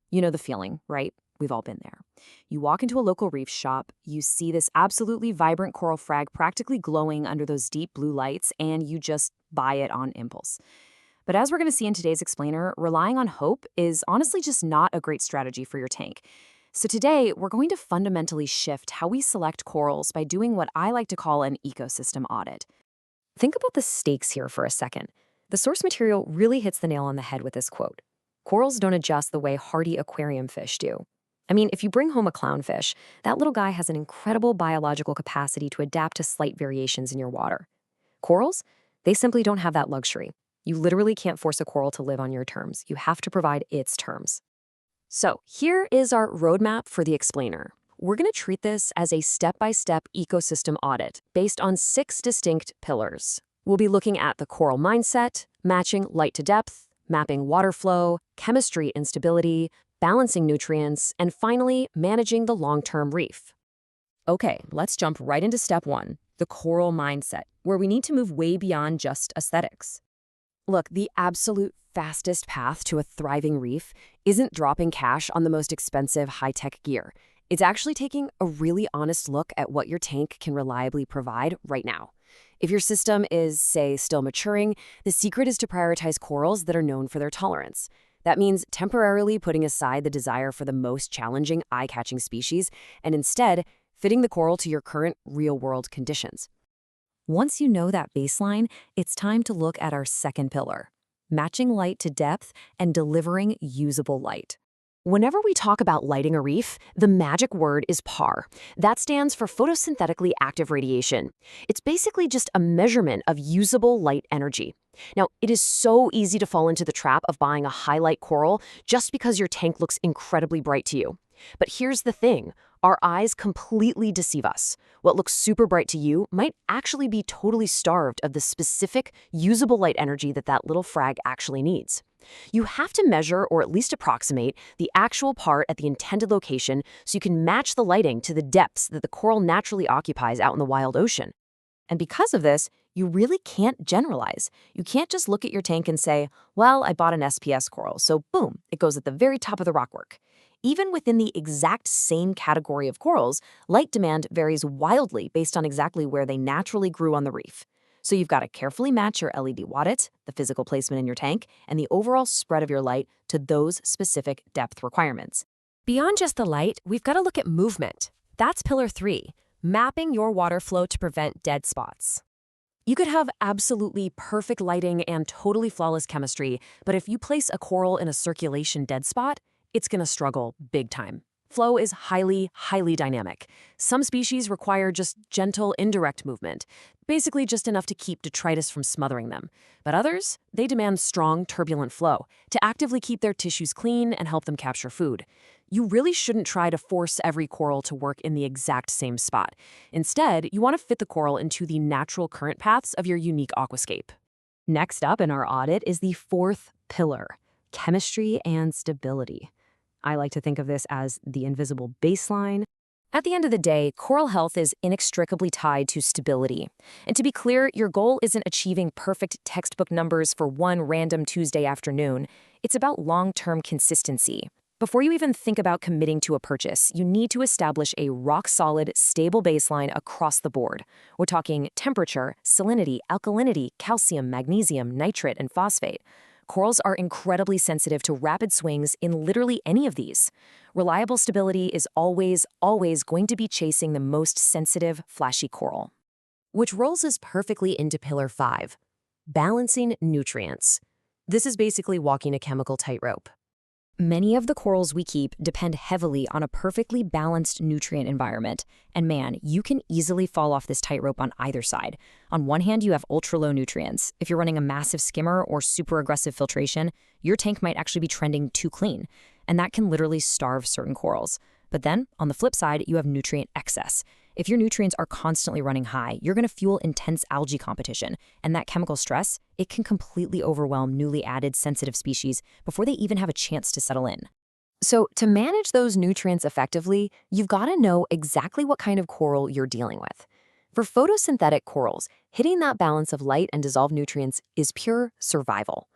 You know the feeling, right? We've all been there. You walk into a local reef shop, you see this absolutely vibrant coral frag practically glowing under those deep blue lights, and you just buy it on impulse. But as we're going to see in today's explainer, relying on hope is honestly just not a great strategy for your tank. So today, we're going to fundamentally shift how we select corals by doing what I like to call an ecosystem audit. Think about the stakes here for a second. The source material really hits the nail on the head with this quote. Corals don't adjust the way hardy aquarium fish do. I mean, if you bring home a clownfish, that little guy has an incredible biological capacity to adapt to slight variations in your water. Corals, they simply don't have that luxury. You literally can't force a coral to live on your terms. You have to provide its terms. So here is our roadmap for the explainer. We're going to treat this as a step-by-step ecosystem audit based on 6 distinct pillars. We'll be looking at the coral mindset, matching light to depth, mapping water flow, chemistry and stability, balancing nutrients, and finally, managing the long-term reef. Okay, let's jump right into step 1, the coral mindset, where we need to move way beyond just aesthetics. Look, the absolute fastest path to a thriving reef isn't dropping cash on the most expensive high-tech gear. It's actually taking a really honest look at what your tank can reliably provide right now. If your system is, say, still maturing, the secret is to prioritize corals that are known for their tolerance. That means temporarily putting aside the desire for the most challenging, eye-catching species and instead fitting the coral to your current real-world conditions. Once you know that baseline, it's time to look at our second pillar, matching light to depth and delivering usable light. Whenever we talk about lighting a reef, the magic word is PAR. That stands for photosynthetically active radiation. It's basically just a measurement of usable light energy. Now, it is so easy to fall into the trap of buying a highlight coral just because your tank looks incredibly bright to you. But here's the thing, our eyes completely deceive us. What looks super bright to you might actually be totally starved of the specific, usable light energy that little frag actually needs. You have to measure or at least approximate the actual part at the intended location so you can match the lighting to the depths that the coral naturally occupies out in the wild ocean. And because of this, you really can't generalize. You can't just look at your tank and say, well, I bought an SPS coral, so boom, it goes at the very top of the rockwork. Even within the exact same category of corals, light demand varies wildly based on exactly where they naturally grew on the reef. So you've got to carefully match your LED wattage, the physical placement in your tank, and the overall spread of your light to those specific depth requirements. Beyond just the light, we've got to look at movement. That's pillar 3, mapping your water flow to prevent dead spots. You could have absolutely perfect lighting and totally flawless chemistry, but if you place a coral in a circulation dead spot, it's going to struggle big time. Flow is highly dynamic. Some species require just gentle, indirect movement, basically just enough to keep detritus from smothering them. But others, they demand strong, turbulent flow to actively keep their tissues clean and help them capture food. You really shouldn't try to force every coral to work in the exact same spot. Instead, you want to fit the coral into the natural current paths of your unique aquascape. Next up in our audit is the 4th pillar, chemistry and stability. I like to think of this as the invisible baseline. At the end of the day, coral health is inextricably tied to stability. And to be clear, your goal isn't achieving perfect textbook numbers for one random Tuesday afternoon. It's about long-term consistency. Before you even think about committing to a purchase, you need to establish a rock-solid, stable baseline across the board. We're talking temperature, salinity, alkalinity, calcium, magnesium, nitrate, and phosphate. Corals are incredibly sensitive to rapid swings in literally any of these. Reliable stability is always going to be chasing the most sensitive, flashy coral. Which rolls us perfectly into pillar 5, balancing nutrients. This is basically walking a chemical tightrope. Many of the corals we keep depend heavily on a perfectly balanced nutrient environment. And man, you can easily fall off this tightrope on either side. On one hand, you have ultra-low nutrients. If you're running a massive skimmer or super aggressive filtration, your tank might actually be trending too clean. And that can literally starve certain corals. But then, on the flip side, you have nutrient excess. If your nutrients are constantly running high, you're going to fuel intense algae competition. And that chemical stress, it can completely overwhelm newly added sensitive species before they even have a chance to settle in. So to manage those nutrients effectively, you've got to know exactly what kind of coral you're dealing with. For photosynthetic corals, hitting that balance of light and dissolved nutrients is pure survival.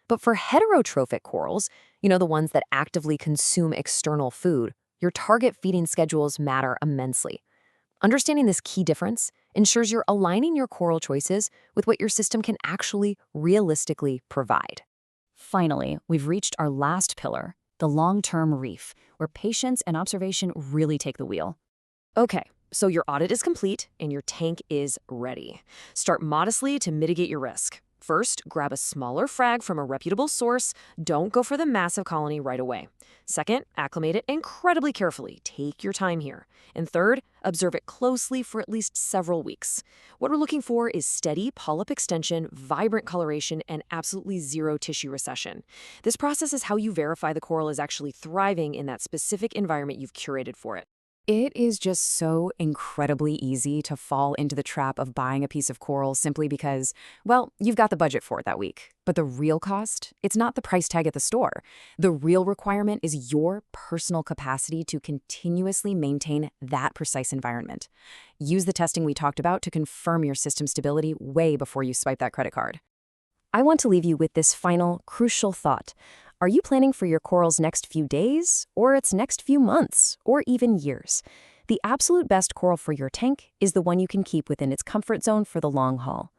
But for heterotrophic corals, the ones that actively consume external food, your target feeding schedules matter immensely. Understanding this key difference ensures you're aligning your coral choices with what your system can actually realistically provide. Finally, we've reached our last pillar, the long-term reef, where patience and observation really take the wheel. Okay, so your audit is complete and your tank is ready. Start modestly to mitigate your risk. First, grab a smaller frag from a reputable source. Don't go for the massive colony right away. Second, acclimate it incredibly carefully. Take your time here. And third, observe it closely for at least several weeks. What we're looking for is steady polyp extension, vibrant coloration, and absolutely zero tissue recession. This process is how you verify the coral is actually thriving in that specific environment you've curated for it. It is just so incredibly easy to fall into the trap of buying a piece of coral simply because, well, you've got the budget for it that week. But the real cost, it's not the price tag at the store. The real requirement is your personal capacity to continuously maintain that precise environment. Use the testing we talked about to confirm your system stability way before you swipe that credit card. I want to leave you with this final, crucial thought. Are you planning for your coral's next few days, or its next few months, or even years? The absolute best coral for your tank is the one you can keep within its comfort zone for the long haul.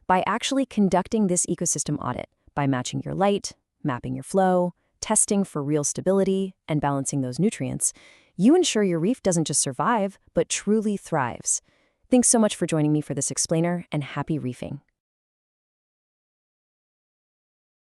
By actually conducting this ecosystem audit, by matching your light, mapping your flow, testing for real stability, and balancing those nutrients, you ensure your reef doesn't just survive, but truly thrives. Thanks so much for joining me for this explainer, and happy reefing.